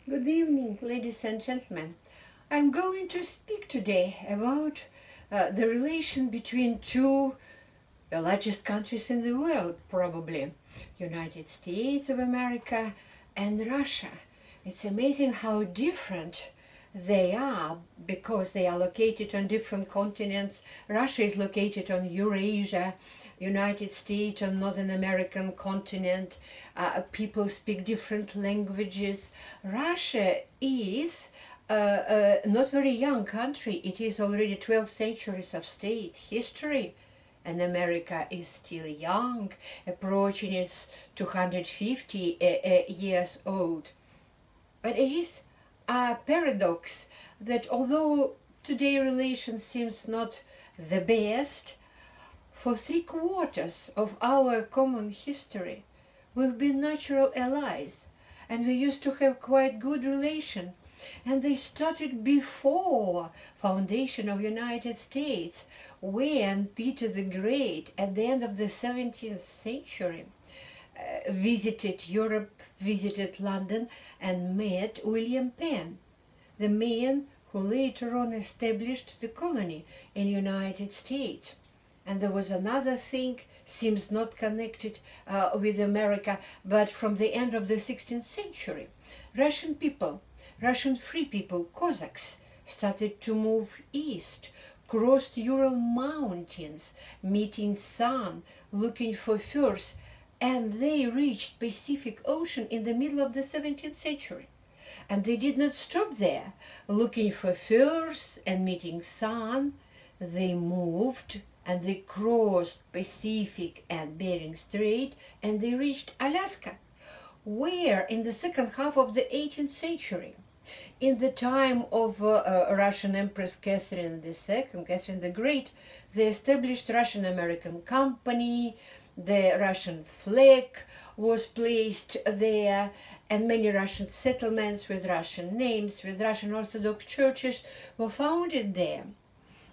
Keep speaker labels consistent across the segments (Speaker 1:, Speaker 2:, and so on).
Speaker 1: Good evening, ladies and gentlemen. I'm going to speak today about the relation between the largest countries in the world, probably, United States of America and Russia. It's amazing how different they are because they are located on different continents. Russia is located on Eurasia, United States on Northern American continent. People speak different languages. Russia is not very young country. It is already 12 centuries of state history. And America is still young, approaching its 250 years old. But it is a paradox that although today relations seems not the best, for 3/4 of our common history we've been natural allies, and we used to have quite good relation. And they started before foundation of United States, when Peter the Great at the end of the 17th century visited Europe, visited London, and met William Penn, the man who later on established the colony in United States. And there was another thing, seems not connected with America, but from the end of the 16th century, Russian people, Russian free people, Cossacks, started to move east, crossed Ural Mountains, meeting sun, looking for furs, and they reached Pacific Ocean in the middle of the 17th century. And they did not stop there, looking for furs and meeting sun. They moved and they crossed Pacific and Bering Strait, and they reached Alaska, where in the second half of the 18th century, in the time of Russian Empress Catherine II, Catherine the Great, they established Russo-American company. The Russian flag was placed there, and many Russian settlements with Russian names, with Russian Orthodox churches were founded there.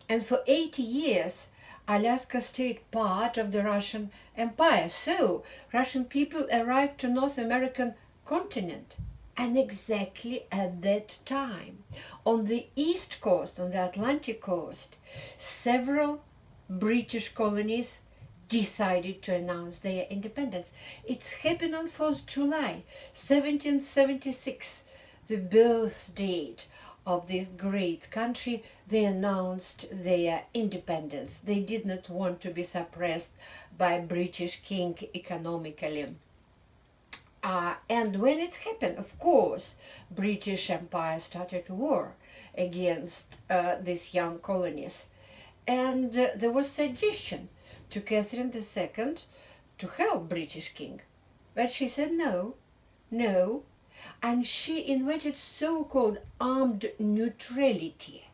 Speaker 1: And for 80 years, Alaska stayed part of the Russian Empire. So Russian people arrived to North American continent. And exactly at that time, on the east coast, on the Atlantic coast, several British colonies decided to announce their independence. It's happened on 4th July, 1776, the birth date of this great country. They announced their independence. They did not want to be suppressed by British king economically. And when it happened, of course, British Empire started war against these young colonies. And there was suggestion to Catherine II to help British king. But she said no, no, and she invented so-called armed neutrality.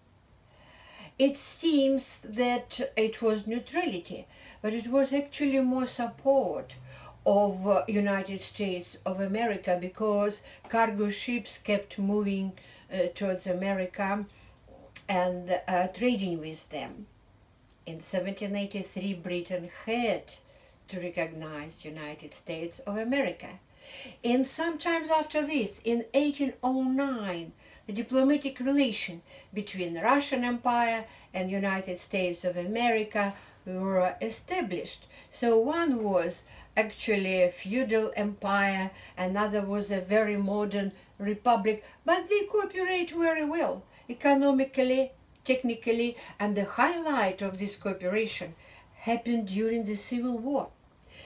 Speaker 1: It seems that it was neutrality, but it was actually more support of United States of America, because cargo ships kept moving towards America and trading with them. In 1783, Britain had to recognize United States of America. And sometimes after this, in 1809, the diplomatic relation between the Russian Empire and United States of America were established. So one was actually a feudal empire, another was a very modern republic, but they cooperate very well, economically, technically, and the highlight of this cooperation happened during the Civil War.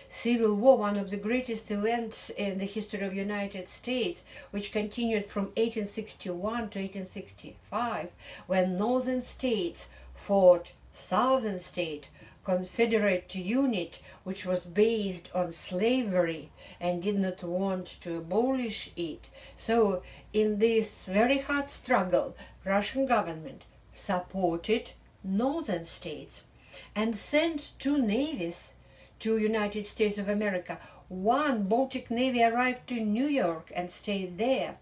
Speaker 1: Civil War, one of the greatest events in the history of the United States, which continued from 1861 to 1865, when northern states fought southern state, Confederate unit, which was based on slavery and did not want to abolish it. So in this very hard struggle, Russian government supported northern states and sent 2 navies to United States of America. One Baltic Navy arrived to New York and stayed there.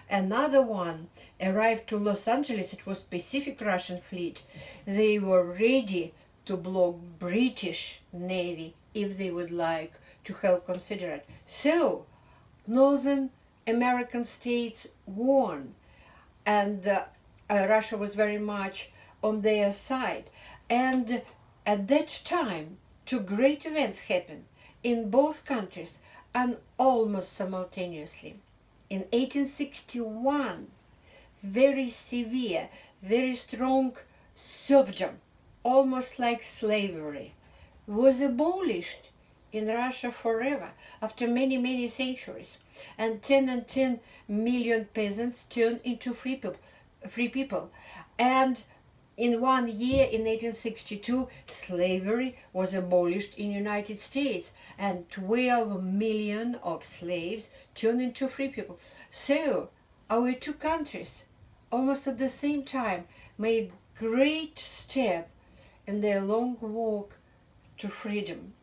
Speaker 1: Another one arrived to Los Angeles. It was Pacific Russian fleet. They were ready to block British Navy if they would like to help Confederate. So Northern American states won, and Russia was very much on their side. And at that time, two great events happened in both countries and almost simultaneously. In 1861, very severe, very strong serfdom, almost like slavery, was abolished in Russia forever after many, many centuries. And 10 million peasants turned into free people. And in 1 year, in 1862, slavery was abolished in the United States, and 12 million of slaves turned into free people. So our two countries, almost at the same time, made great step in their long walk to freedom.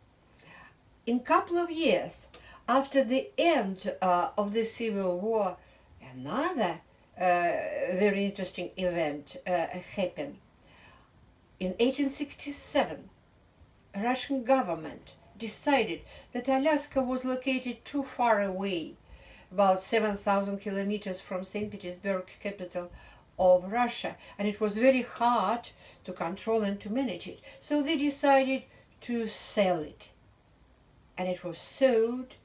Speaker 1: In a couple of years after the end of the Civil War, another very interesting event happened. In 1867, Russian government decided that Alaska was located too far away, about 7,000 kilometers from St. Petersburg, capital of Russia, and it was very hard to control and to manage it. So they decided to sell it, and it was sold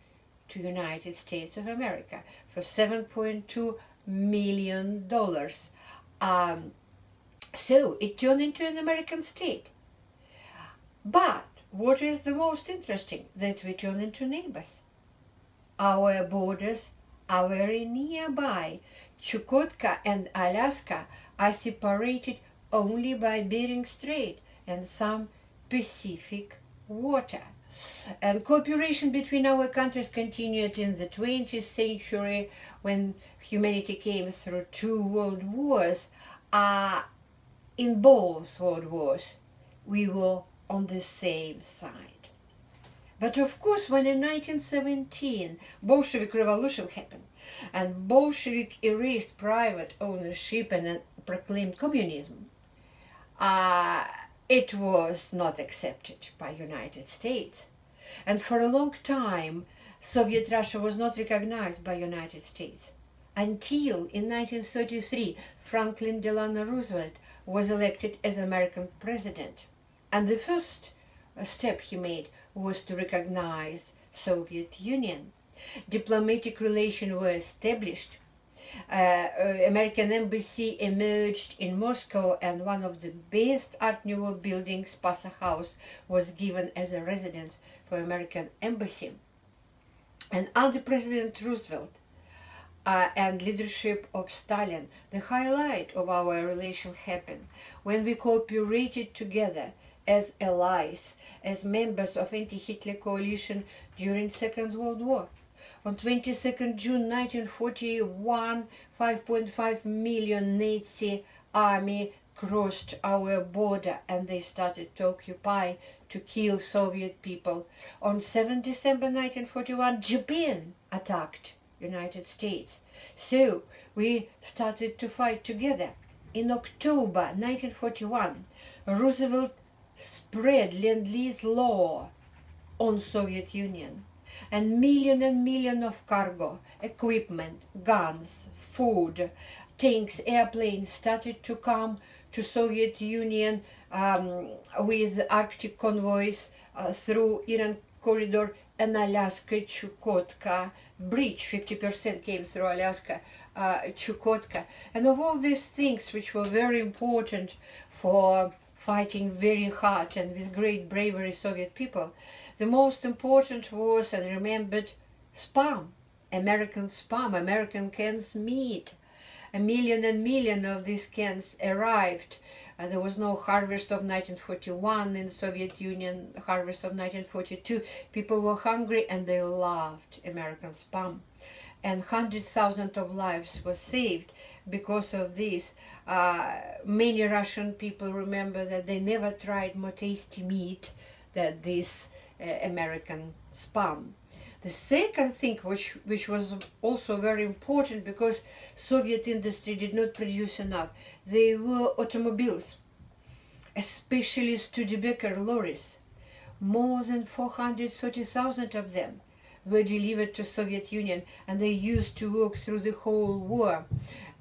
Speaker 1: to United States of America for $7.2 million. So it turned into an American state. But what is the most interesting? That we turned into neighbors. Our borders are very nearby. Chukotka and Alaska are separated only by Bering Strait and some Pacific water. And cooperation between our countries continued in the 20th century, when humanity came through 2 world wars. In both world wars, we were on the same side. But of course, when in 1917 Bolshevik Revolution happened, and Bolshevik erased private ownership and proclaimed communism, it was not accepted by United States. And for a long time, Soviet Russia was not recognized by United States, until in 1933 Franklin Delano Roosevelt was elected as American president. And the first step he made was to recognize Soviet Union. Diplomatic relations were established. American embassy emerged in Moscow, and one of the best Art Nouveau buildings, Passa House, was given as a residence for American embassy. And under President Roosevelt and leadership of Stalin, the highlight of our relation happened when we cooperated together as allies, as members of anti-Hitler coalition during Second World War. On 22nd June 1941, 5.5 million Nazi army crossed our border, and they started to occupy, to kill Soviet people. On 7 December 1941, Japan attacked United States. So we started to fight together. In October 1941, Roosevelt spread Lend-Lease law on Soviet Union, and million of cargo, equipment, guns, food, tanks, airplanes started to come to Soviet Union with Arctic convoys through Iran corridor and Alaska Chukotka bridge. 50% came through Alaska Chukotka. And of all these things, which were very important for fighting very hard and with great bravery Soviet people, the most important was, and remembered, spam, American spam, American canned meat. A million of these cans arrived. There was no harvest of 1941 in Soviet Union, harvest of 1942. People were hungry and they loved American spam. And 100,000 of lives were saved because of this. Many Russian people remember that they never tried more tasty meat than this American spam. The second thing, which was also very important, because Soviet industry did not produce enough, they were automobiles, especially Studebaker lorries. More than 430,000 of them were delivered to Soviet Union, and they used to work through the whole war.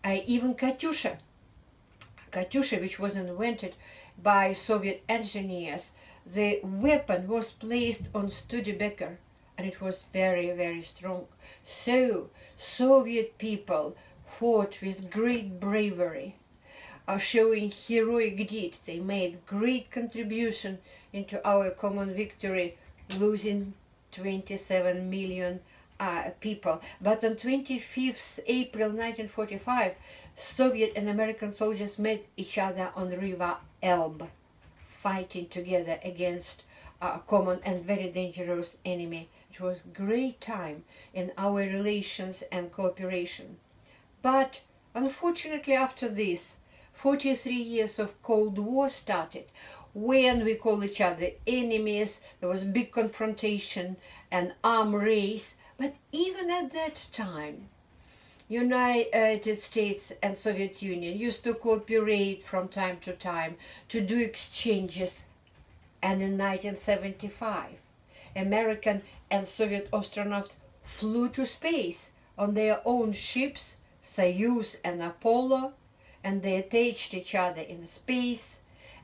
Speaker 1: Even Katyusha, which was invented by Soviet engineers, the weapon was placed on Studebaker, and it was very, very strong. So Soviet people fought with great bravery, showing heroic deeds. They made great contribution into our common victory, losing 27 million people. But on 25th April 1945, Soviet and American soldiers met each other on River Elbe, fighting together against a common and very dangerous enemy. It was a great time in our relations and cooperation. But unfortunately, after this, 43 years of Cold War started, when we call each other enemies. There was big confrontation and arm race. But even at that time, United States and Soviet Union used to cooperate from time to time to do exchanges. And in 1975, American and Soviet astronauts flew to space on their own ships, Soyuz and Apollo, and they attached each other in space,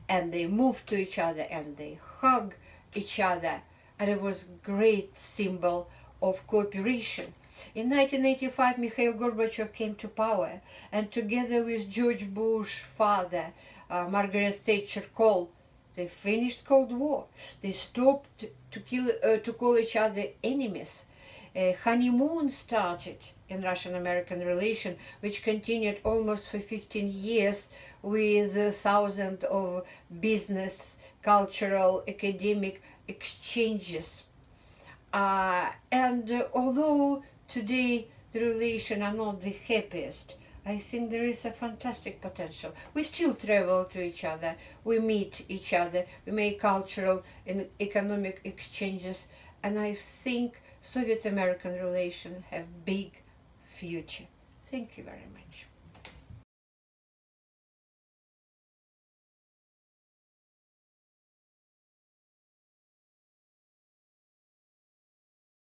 Speaker 1: and they moved to each other, and they hugged each other, and it was a great symbol of cooperation. In 1985, Mikhail Gorbachev came to power, and together with George Bush's father, Margaret Thatcher Cole, they finished Cold War. They stopped to call each other enemies. A honeymoon started in Russian-American relation, which continued almost for 15 years with thousands of business, cultural, academic exchanges. And although today the relations are not the happiest, I think there is a fantastic potential. We still travel to each other, we meet each other, we make cultural and economic exchanges, and I think Soviet-American relations have big future. Thank you very much.